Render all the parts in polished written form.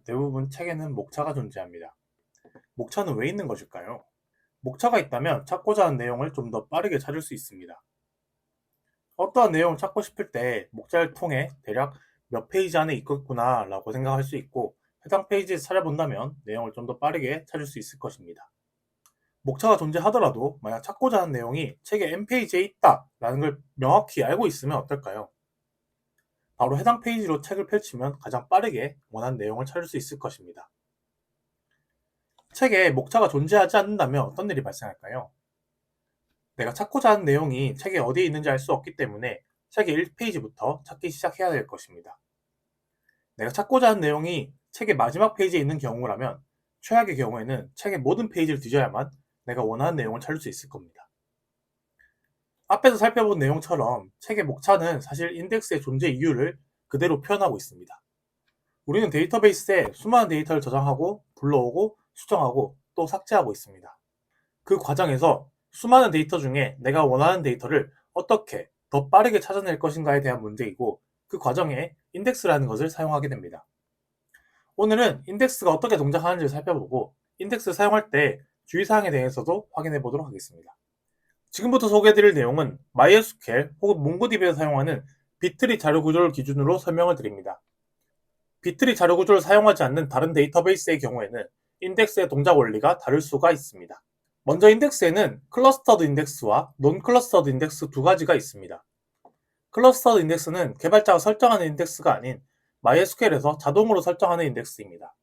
대부분 책에는 목차가 존재합니다. 목차는 왜 있는 것일까요? 목차가 있다면 찾고자 하는 내용을 좀 더 빠르게 찾을 수 있습니다. 어떠한 내용을 찾고 싶을 때 목차를 통해 대략 몇 페이지 안에 있겠구나 라고 생각할 수 있고, 해당 페이지에서 찾아본다면 내용을 좀 더 빠르게 찾을 수 있을 것입니다. 목차가 존재하더라도 만약 찾고자 하는 내용이 책의 N페이지에 있다 라는 걸 명확히 알고 있으면 어떨까요? 바로 해당 페이지로 책을 펼치면 가장 빠르게 원하는 내용을 찾을 수 있을 것입니다. 책에 목차가 존재하지 않는다면 어떤 일이 발생할까요? 내가 찾고자 하는 내용이 책에 어디에 있는지 알 수 없기 때문에 책의 1페이지부터 찾기 시작해야 될 것입니다. 내가 찾고자 하는 내용이 책의 마지막 페이지에 있는 경우라면 최악의 경우에는 책의 모든 페이지를 뒤져야만 내가 원하는 내용을 찾을 수 있을 겁니다. 앞에서 살펴본 내용처럼 책의 목차는 사실 인덱스의 존재 이유를 그대로 표현하고 있습니다. 우리는 데이터베이스에 수많은 데이터를 저장하고 불러오고 수정하고 또 삭제하고 있습니다. 그 과정에서 수많은 데이터 중에 내가 원하는 데이터를 어떻게 더 빠르게 찾아낼 것인가에 대한 문제이고, 그 과정에 인덱스라는 것을 사용하게 됩니다. 오늘은 인덱스가 어떻게 동작하는지를 살펴보고 인덱스를 사용할 때 주의사항에 대해서도 확인해 보도록 하겠습니다. 지금부터 소개해드릴 내용은 MySQL 혹은 몽고DB에서 사용하는 비트리 자료 구조를 기준으로 설명을 드립니다. 비트리 자료 구조를 사용하지 않는 다른 데이터베이스의 경우에는 인덱스의 동작 원리가 다를 수가 있습니다. 먼저 인덱스에는 클러스터드 인덱스와 논 클러스터드 인덱스 두 가지가 있습니다. 클러스터드 인덱스는 개발자가 설정하는 인덱스가 아닌 MySQL에서 자동으로 설정하는 인덱스입니다.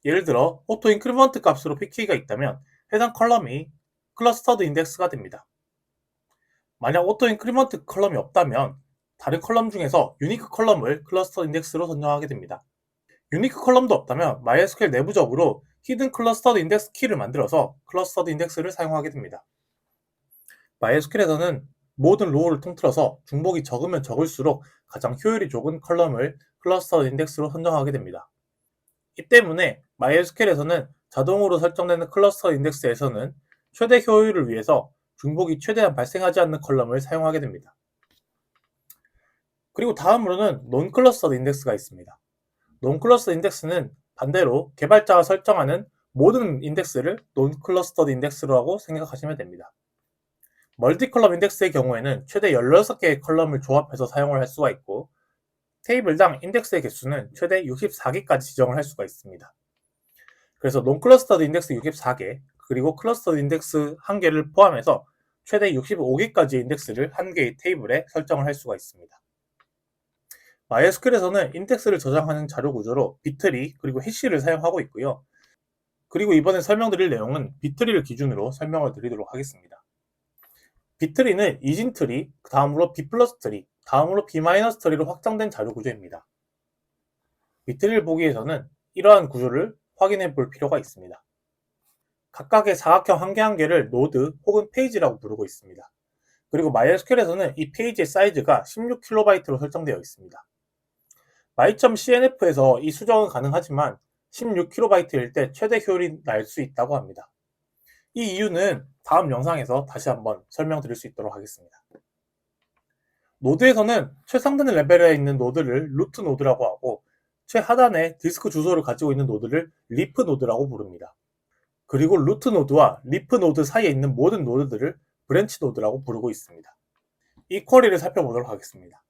예를 들어 auto increment 값으로 pk가 있다면 해당 컬럼이 클러스터드 인덱스가 됩니다. 만약 auto increment 컬럼이 없다면 다른 컬럼 중에서 유니크 컬럼을 클러스터드 인덱스로 선정하게 됩니다. 유니크 컬럼도 없다면 MySQL 내부적으로 히든 클러스터드 인덱스 키를 만들어서 클러스터드 인덱스를 사용하게 됩니다. MySQL에서는 모든 로우를 통틀어서 중복이 적으면 적을수록 가장 효율이 좋은 컬럼을 클러스터드 인덱스로 선정하게 됩니다. 이 때문에 MySQL에서는 자동으로 설정되는 클러스터 인덱스에서는 최대 효율을 위해서 중복이 최대한 발생하지 않는 컬럼을 사용하게 됩니다. 그리고 다음으로는 논클러스터드 인덱스가 있습니다. 논클러스터드 인덱스는 반대로 개발자가 설정하는 모든 인덱스를 논클러스터드 인덱스라고 생각하시면 됩니다. 멀티컬럼 인덱스의 경우에는 최대 16개의 컬럼을 조합해서 사용을 할 수가 있고, 테이블당 인덱스의 개수는 최대 64개까지 지정을 할 수가 있습니다. 그래서 논클러스터드 인덱스 64개, 그리고 클러스터드 인덱스 1개를 포함해서 최대 65개까지의 인덱스를 한 개의 테이블에 설정을 할 수가 있습니다. MySQL에서는 인덱스를 저장하는 자료 구조로 비트리 그리고 해시를 사용하고 있고요. 그리고 이번에 설명드릴 내용은 비트리를 기준으로 설명을 드리도록 하겠습니다. 비트리는 이진트리, 다음으로 B 플러스 트리, 다음으로 B 마이너스 트리로 확장된 자료 구조입니다. 비트리를 보기 위해서는 이러한 구조를 확인해 볼 필요가 있습니다. 각각의 사각형 한 개 한 개를 노드 혹은 페이지라고 부르고 있습니다. 그리고 MySQL에서는 이 페이지의 사이즈가 16KB로 설정되어 있습니다. my.cnf에서 이 수정은 가능하지만 16KB일 때 최대 효율이 날 수 있다고 합니다. 이 이유는 다음 영상에서 다시 한번 설명드릴 수 있도록 하겠습니다. 노드에서는 최상단 레벨에 있는 노드를 루트 노드라고 하고, 최하단에 디스크 주소를 가지고 있는 노드를 리프 노드라고 부릅니다. 그리고 루트 노드와 리프 노드 사이에 있는 모든 노드들을 브랜치 노드라고 부르고 있습니다. 이 쿼리를 살펴보도록 하겠습니다.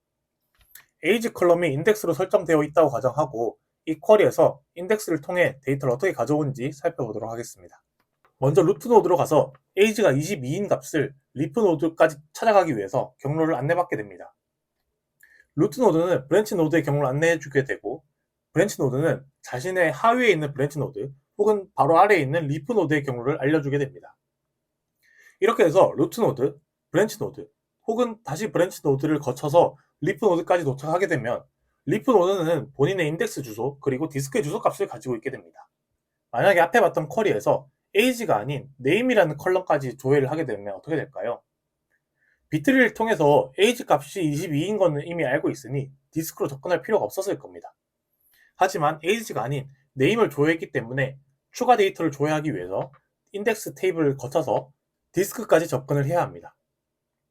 에이지 컬럼이 인덱스로 설정되어 있다고 가정하고, 이 쿼리에서 인덱스를 통해 데이터를 어떻게 가져온지 살펴보도록 하겠습니다. 먼저 루트 노드로 가서 에이지가 22인 값을 리프 노드까지 찾아가기 위해서 경로를 안내받게 됩니다. 루트 노드는 브랜치 노드의 경로를 안내해주게 되고, 브랜치 노드는 자신의 하위에 있는 브랜치 노드 혹은 바로 아래에 있는 리프 노드의 경로를 알려주게 됩니다. 이렇게 해서 루트 노드, 브랜치 노드 혹은 다시 브랜치 노드를 거쳐서 리프 노드까지 도착하게 되면 리프 노드는 본인의 인덱스 주소 그리고 디스크의 주소 값을 가지고 있게 됩니다. 만약에 앞에 봤던 쿼리에서 에이지가 아닌 네임이라는 컬럼까지 조회를 하게 되면 어떻게 될까요? 비트리를 통해서 에이지 값이 22인 것은 이미 알고 있으니 디스크로 접근할 필요가 없었을 겁니다. 하지만 에이지가 아닌 네임을 조회했기 때문에 추가 데이터를 조회하기 위해서 인덱스 테이블을 거쳐서 디스크까지 접근을 해야 합니다.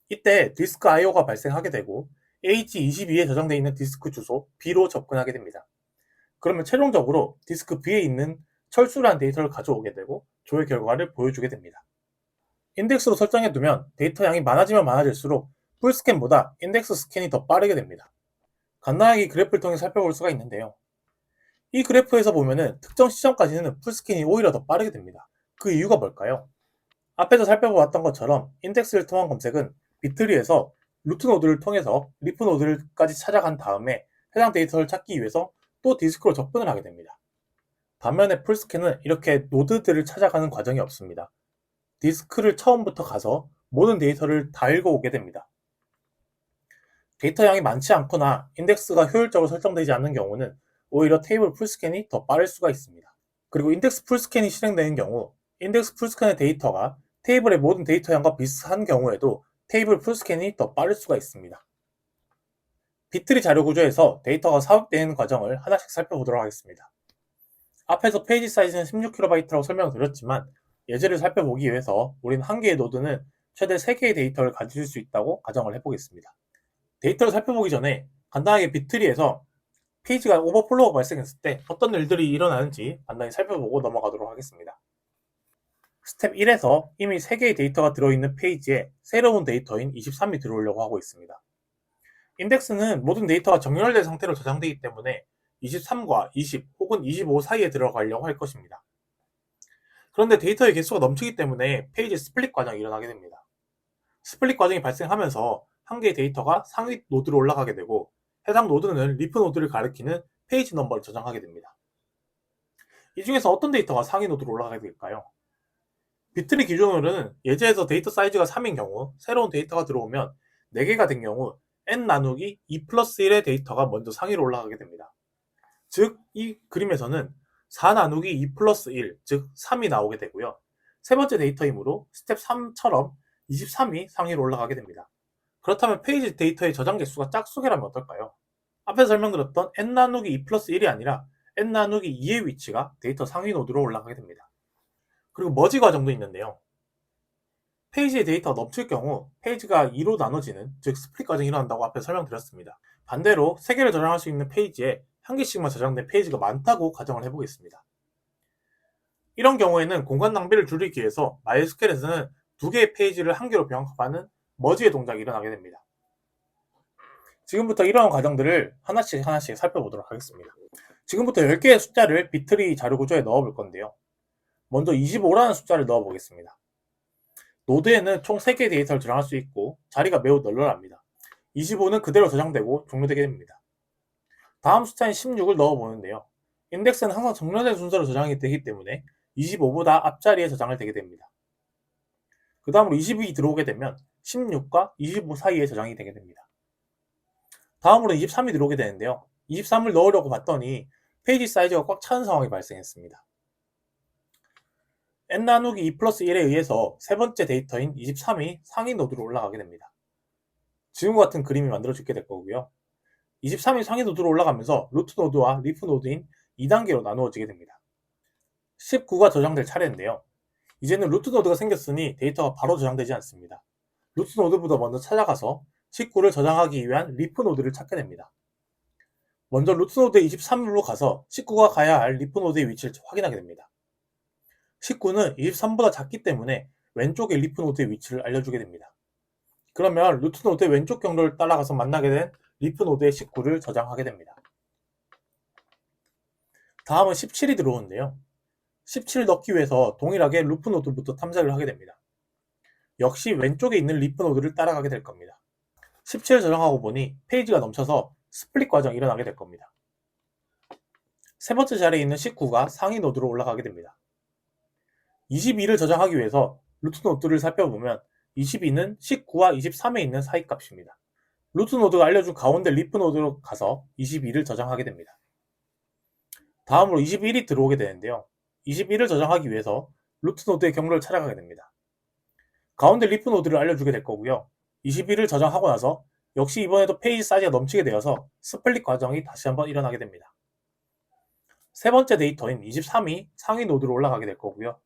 이때 디스크 IO가 발생하게 되고 H22에 저장되어 있는 디스크 주소 B로 접근하게 됩니다. 그러면 최종적으로 디스크 B에 있는 철수라는 데이터를 가져오게 되고 조회 결과를 보여주게 됩니다. 인덱스로 설정해두면 데이터 양이 많아지면 많아질수록 풀스캔보다 인덱스 스캔이 더 빠르게 됩니다. 간단하게 이 그래프를 통해 살펴볼 수가 있는데요. 이 그래프에서 보면은 특정 시점까지는 풀스캔이 오히려 더 빠르게 됩니다. 그 이유가 뭘까요? 앞에서 살펴보았던 것처럼 인덱스를 통한 검색은 비트리에서 루트 노드를 통해서 리프 노드까지 찾아간 다음에 해당 데이터를 찾기 위해서 또 디스크로 접근을 하게 됩니다. 반면에 풀스캔은 이렇게 노드들을 찾아가는 과정이 없습니다. 디스크를 처음부터 가서 모든 데이터를 다 읽어오게 됩니다. 데이터 양이 많지 않거나 인덱스가 효율적으로 설정되지 않는 경우는 오히려 테이블 풀스캔이 더 빠를 수가 있습니다. 그리고 인덱스 풀스캔이 실행되는 경우 인덱스 풀스캔의 데이터가 테이블의 모든 데이터 양과 비슷한 경우에도 테이블 풀스캔이 더 빠를 수가 있습니다. 비트리 자료 구조에서 데이터가 삽입되는 과정을 하나씩 살펴보도록 하겠습니다. 앞에서 페이지 사이즈는 16KB라고 설명드렸지만 예제를 살펴보기 위해서 우리는 한 개의 노드는 최대 3개의 데이터를 가질 수 있다고 가정을 해보겠습니다. 데이터를 살펴보기 전에 간단하게 비트리에서 페이지가 오버플로우가 발생했을 때 어떤 일들이 일어나는지 간단히 살펴보고 넘어가도록 하겠습니다. 스텝 1에서 이미 3개의 데이터가 들어있는 페이지에 새로운 데이터인 23이 들어오려고 하고 있습니다. 인덱스는 모든 데이터가 정렬된 상태로 저장되기 때문에 23과 20 혹은 25 사이에 들어가려고 할 것입니다. 그런데 데이터의 개수가 넘치기 때문에 페이지 스플릿 과정이 일어나게 됩니다. 스플릿 과정이 발생하면서 한 개의 데이터가 상위 노드로 올라가게 되고 해당 노드는 리프 노드를 가리키는 페이지 넘버를 저장하게 됩니다. 이 중에서 어떤 데이터가 상위 노드로 올라가게 될까요? 비트리 기준으로는 예제에서 데이터 사이즈가 3인 경우 새로운 데이터가 들어오면 4개가 된 경우 n 나누기 2 플러스 1의 데이터가 먼저 상위로 올라가게 됩니다. 즉, 이 그림에서는 4 나누기 2 플러스 1, 즉 3이 나오게 되고요. 세 번째 데이터이므로 스텝 3처럼 23이 상위로 올라가게 됩니다. 그렇다면 페이지 데이터의 저장 개수가 짝수계라면 어떨까요? 앞에서 설명드렸던 n 나누기 2 플러스 1이 아니라 n 나누기 2의 위치가 데이터 상위 노드로 올라가게 됩니다. 그리고 머지 과정도 있는데요. 페이지의 데이터가 넘칠 경우 페이지가 2로 나눠지는, 즉 스플릿 과정이 일어난다고 앞에 설명드렸습니다. 반대로 3개를 저장할 수 있는 페이지에 1개씩만 저장된 페이지가 많다고 가정을 해보겠습니다. 이런 경우에는 공간 낭비를 줄이기 위해서 MySQL에서는 2개의 페이지를 1개로 병합하는 머지의 동작이 일어나게 됩니다. 지금부터 이러한 과정들을 하나씩 살펴보도록 하겠습니다. 지금부터 10개의 숫자를 비트리 자료 구조에 넣어볼 건데요. 먼저 25라는 숫자를 넣어보겠습니다. 노드에는 총 3개의 데이터를 저장할 수 있고 자리가 매우 널널합니다. 25는 그대로 저장되고 종료되게 됩니다. 다음 숫자인 16을 넣어보는데요. 인덱스는 항상 정렬된 순서로 저장이 되기 때문에 25보다 앞자리에 저장을 되게 됩니다. 그 다음으로 22이 들어오게 되면 16과 25 사이에 저장이 되게 됩니다. 다음으로 23이 들어오게 되는데요. 23을 넣으려고 봤더니 페이지 사이즈가 꽉 차는 상황이 발생했습니다. n 나누기 2 플러스 1에 의해서 세 번째 데이터인 23이 상위 노드로 올라가게 됩니다. 지금과 같은 그림이 만들어지게 될 거고요. 23이 상위 노드로 올라가면서 루트 노드와 리프 노드인 2단계로 나누어지게 됩니다. 19가 저장될 차례인데요. 이제는 루트 노드가 생겼으니 데이터가 바로 저장되지 않습니다. 루트 노드보다 먼저 찾아가서 19를 저장하기 위한 리프 노드를 찾게 됩니다. 먼저 루트 노드 23으로 가서 19가 가야 할 리프 노드의 위치를 확인하게 됩니다. 19는 23보다 작기 때문에 왼쪽의 리프 노드의 위치를 알려주게 됩니다. 그러면 루트 노드의 왼쪽 경로를 따라가서 만나게 된 리프 노드의 19를 저장하게 됩니다. 다음은 17이 들어오는데요. 17을 넣기 위해서 동일하게 루프 노드부터 탐색을 하게 됩니다. 역시 왼쪽에 있는 리프 노드를 따라가게 될 겁니다. 17을 저장하고 보니 페이지가 넘쳐서 스플릿 과정이 일어나게 될 겁니다. 세 번째 자리에 있는 19가 상위 노드로 올라가게 됩니다. 22를 저장하기 위해서 루트 노드를 살펴보면 22는 19와 23에 있는 사이 값입니다. 루트 노드가 알려준 가운데 리프 노드로 가서 22를 저장하게 됩니다. 다음으로 21이 들어오게 되는데요. 21을 저장하기 위해서 루트 노드의 경로를 찾아가게 됩니다. 가운데 리프 노드를 알려주게 될 거고요. 21을 저장하고 나서 역시 이번에도 페이지 사이즈가 넘치게 되어서 스플릿 과정이 다시 한번 일어나게 됩니다. 세 번째 데이터인 23이 상위 노드로 올라가게 될 거고요.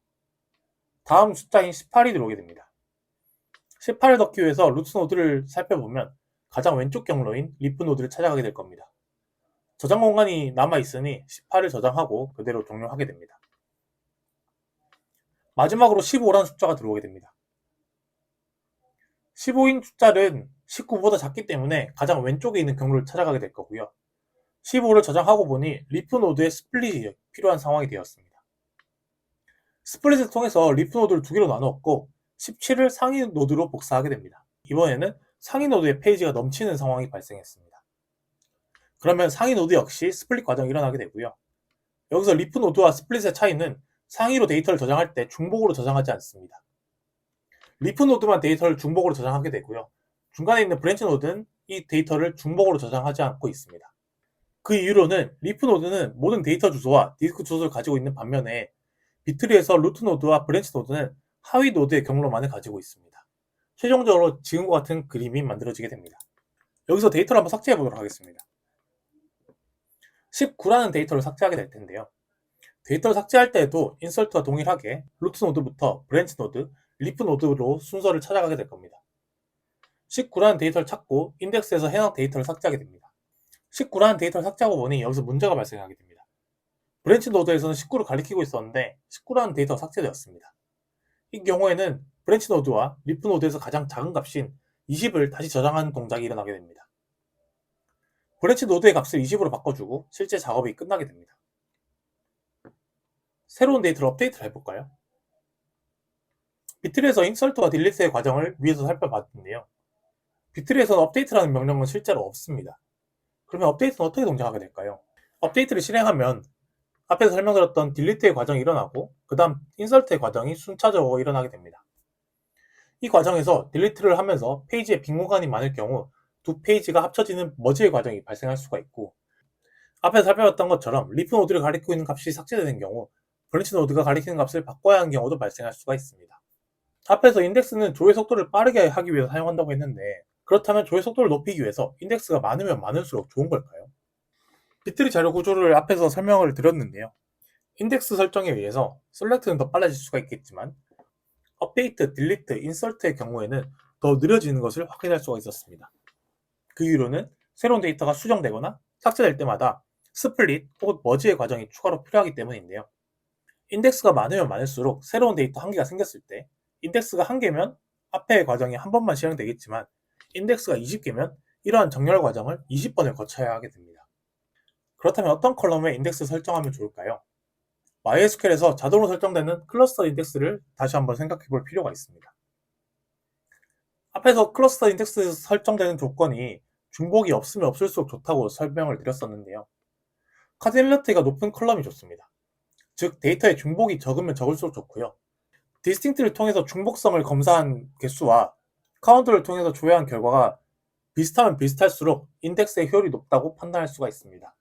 다음 숫자인 18이 들어오게 됩니다. 18을 넣기 위해서 루트 노드를 살펴보면 가장 왼쪽 경로인 리프 노드를 찾아가게 될 겁니다. 저장 공간이 남아있으니 18을 저장하고 그대로 종료하게 됩니다. 마지막으로 15라는 숫자가 들어오게 됩니다. 15인 숫자는 19보다 작기 때문에 가장 왼쪽에 있는 경로를 찾아가게 될 거고요. 15를 저장하고 보니 리프 노드의 스플릿이 필요한 상황이 되었습니다. 스플릿을 통해서 리프 노드를 두 개로 나누었고 17을 상위 노드로 복사하게 됩니다. 이번에는 상위 노드의 페이지가 넘치는 상황이 발생했습니다. 그러면 상위 노드 역시 스플릿 과정이 일어나게 되고요. 여기서 리프 노드와 스플릿의 차이는 상위로 데이터를 저장할 때 중복으로 저장하지 않습니다. 리프 노드만 데이터를 중복으로 저장하게 되고요. 중간에 있는 브랜치 노드는 이 데이터를 중복으로 저장하지 않고 있습니다. 그 이유로는 리프 노드는 모든 데이터 주소와 디스크 주소를 가지고 있는 반면에 비트리에서 루트 노드와 브랜치 노드는 하위 노드의 경로만을 가지고 있습니다. 최종적으로 지금과 같은 그림이 만들어지게 됩니다. 여기서 데이터를 한번 삭제해 보도록 하겠습니다. 19라는 데이터를 삭제하게 될 텐데요. 데이터를 삭제할 때에도 인설트와 동일하게 루트 노드부터 브랜치 노드, 리프 노드로 순서를 찾아가게 될 겁니다. 19라는 데이터를 찾고 인덱스에서 해당 데이터를 삭제하게 됩니다. 19라는 데이터를 삭제하고 보니 여기서 문제가 발생하게 됩니다. 브랜치 노드에서는 19를 가리키고 있었는데 19라는 데이터가 삭제되었습니다. 이 경우에는 브랜치 노드와 리프 노드에서 가장 작은 값인 20을 다시 저장하는 동작이 일어나게 됩니다. 브랜치 노드의 값을 20으로 바꿔주고 실제 작업이 끝나게 됩니다. 새로운 데이터를 업데이트를 해볼까요? 비트리에서 인설트와 딜리트의 과정을 위에서 살펴봤는데요. 비트리에서는 업데이트라는 명령은 실제로 없습니다. 그러면 업데이트는 어떻게 동작하게 될까요? 업데이트를 실행하면 앞에서 설명드렸던 딜리트의 과정이 일어나고 그 다음 인설트의 과정이 순차적으로 일어나게 됩니다. 이 과정에서 딜리트를 하면서 페이지에 빈 공간이 많을 경우 두 페이지가 합쳐지는 머지의 과정이 발생할 수가 있고, 앞에서 살펴봤던 것처럼 리프 노드를 가리키고 있는 값이 삭제되는 경우 브랜치 노드가 가리키는 값을 바꿔야 하는 경우도 발생할 수가 있습니다. 앞에서 인덱스는 조회 속도를 빠르게 하기 위해서 사용한다고 했는데, 그렇다면 조회 속도를 높이기 위해서 인덱스가 많으면 많을수록 좋은 걸까요? 비트리 자료 구조를 앞에서 설명을 드렸는데요. 인덱스 설정에 의해서 셀렉트는 더 빨라질 수가 있겠지만 업데이트, 딜리트, 인설트의 경우에는 더 느려지는 것을 확인할 수가 있었습니다. 그 이유로는 새로운 데이터가 수정되거나 삭제될 때마다 스플릿 혹은 머지의 과정이 추가로 필요하기 때문인데요. 인덱스가 많으면 많을수록 새로운 데이터 한 개가 생겼을 때 인덱스가 한 개면 앞의 과정이 한 번만 실행되겠지만 인덱스가 20개면 이러한 정렬 과정을 20번을 거쳐야 하게 됩니다. 그렇다면 어떤 컬럼에 인덱스 설정하면 좋을까요? MySQL에서 자동으로 설정되는 클러스터 인덱스를 다시 한번 생각해 볼 필요가 있습니다. 앞에서 클러스터 인덱스 설정되는 조건이 중복이 없으면 없을수록 좋다고 설명을 드렸었는데요. 카딜러티가 높은 컬럼이 좋습니다. 즉 데이터의 중복이 적으면 적을수록 좋고요. 디스팅트를 통해서 중복성을 검사한 개수와 카운트를 통해서 조회한 결과가 비슷하면 비슷할수록 인덱스의 효율이 높다고 판단할 수가 있습니다.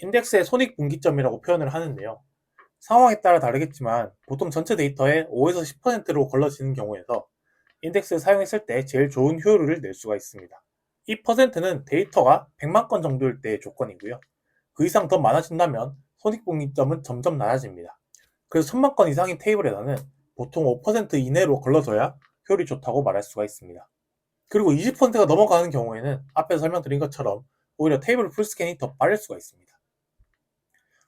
인덱스의 손익분기점이라고 표현을 하는데요. 상황에 따라 다르겠지만 보통 전체 데이터의 5에서 10%로 걸러지는 경우에서 인덱스를 사용했을 때 제일 좋은 효율을 낼 수가 있습니다. 이 퍼센트는 데이터가 100만 건 정도일 때의 조건이고요. 그 이상 더 많아진다면 손익분기점은 점점 낮아집니다. 그래서 1000만 건 이상인 테이블에서는 보통 5% 이내로 걸러져야 효율이 좋다고 말할 수가 있습니다. 그리고 20%가 넘어가는 경우에는 앞에서 설명드린 것처럼 오히려 테이블 풀스캔이 더 빠를 수가 있습니다.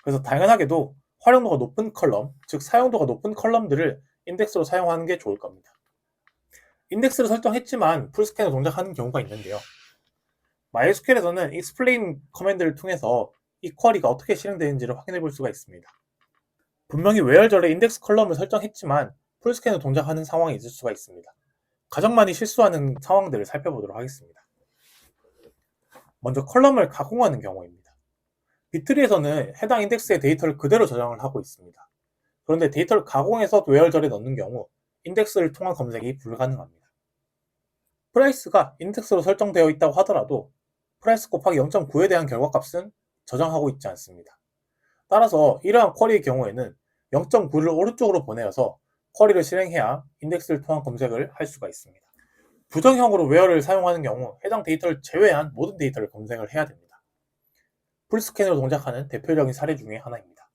그래서 당연하게도 활용도가 높은 컬럼, 즉 사용도가 높은 컬럼들을 인덱스로 사용하는 게 좋을 겁니다. 인덱스를 설정했지만 풀스캔을 동작하는 경우가 있는데요. MySQL에서는 explain 커맨드를 통해서 이 쿼리가 어떻게 실행되는지를 확인해 볼 수가 있습니다. 분명히 외열절에 인덱스 컬럼을 설정했지만 풀스캔을 동작하는 상황이 있을 수가 있습니다. 가장 많이 실수하는 상황들을 살펴보도록 하겠습니다. 먼저 컬럼을 가공하는 경우입니다. 비트리에서는 해당 인덱스의 데이터를 그대로 저장을 하고 있습니다. 그런데 데이터를 가공해서 외열절에 넣는 경우 인덱스를 통한 검색이 불가능합니다. 프라이스가 인덱스로 설정되어 있다고 하더라도 프라이스 곱하기 0.9에 대한 결과값은 저장하고 있지 않습니다. 따라서 이러한 쿼리의 경우에는 0.9를 오른쪽으로 보내어서 쿼리를 실행해야 인덱스를 통한 검색을 할 수가 있습니다. 부정형으로 웨어를 사용하는 경우 해당 데이터를 제외한 모든 데이터를 검색을 해야 됩니다. 풀스캔으로 동작하는 대표적인 사례 중에 하나입니다.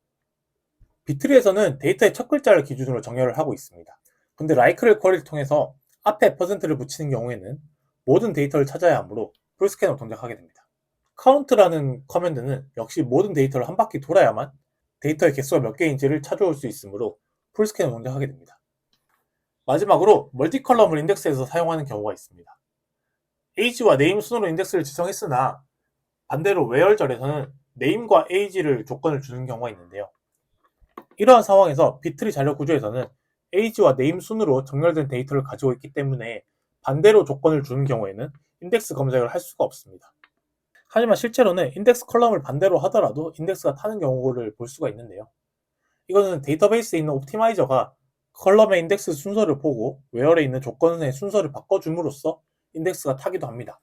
비트리에서는 데이터의 첫 글자를 기준으로 정렬을 하고 있습니다. 근데 라이크를 쿼리를 통해서 앞에 %를 붙이는 경우에는 모든 데이터를 찾아야 하므로 풀스캔으로 동작하게 됩니다. count라는 커맨드는 역시 모든 데이터를 한 바퀴 돌아야만 데이터의 개수가 몇 개인지를 찾아올 수 있으므로 풀스캔을 동작하게 됩니다. 마지막으로 멀티컬럼을 인덱스에서 사용하는 경우가 있습니다. age와 name 순으로 인덱스를 지정했으나 반대로 where절에서는 name과 age를 조건을 주는 경우가 있는데요. 이러한 상황에서 비트리 자료 구조에서는 age와 name 순으로 정렬된 데이터를 가지고 있기 때문에 반대로 조건을 주는 경우에는 인덱스 검색을 할 수가 없습니다. 하지만 실제로는 인덱스 컬럼을 반대로 하더라도 인덱스가 타는 경우를 볼 수가 있는데요. 이거는 데이터베이스에 있는 옵티마이저가 컬럼의 인덱스 순서를 보고 웨어에 있는 조건의 순서를 바꿔줌으로써 인덱스가 타기도 합니다.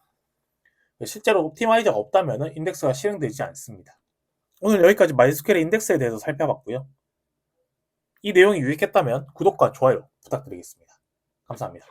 실제로 옵티마이저가 없다면 인덱스가 실행되지 않습니다. 오늘 여기까지 MySQL의 인덱스에 대해서 살펴봤고요. 이 내용이 유익했다면 구독과 좋아요 부탁드리겠습니다. 감사합니다.